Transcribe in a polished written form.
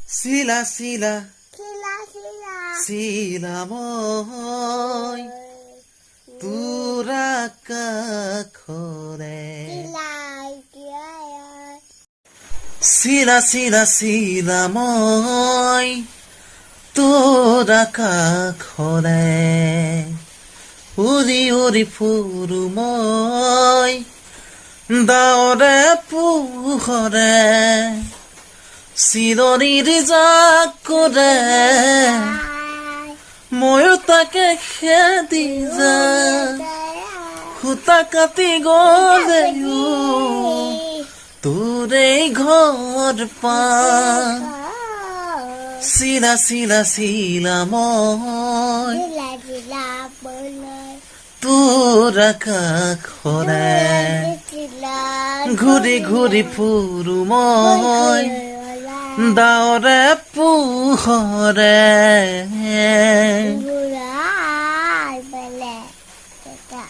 শিলা শিলা শিলা শিলা শিলাময় তোৰ আকাশৰে শিলাই কিয়াই শিলা শিলা শিলাময় তোৰ আকাশৰে উৰি উৰি ফুৰো মই ডাৱৰে পোহৰে চিৰণিৰ জাক কৰে ময়ো তাকে খেদি যায় সূতা কাটি গলেও তোৰে ঘৰ পা শিলা শিলা শিলাময় শিলা শিলা বলয় তোৰ আকাশৰে শিলা ঘূৰি ঘূৰি ফুৰো মই ডাৱৰে পোহৰে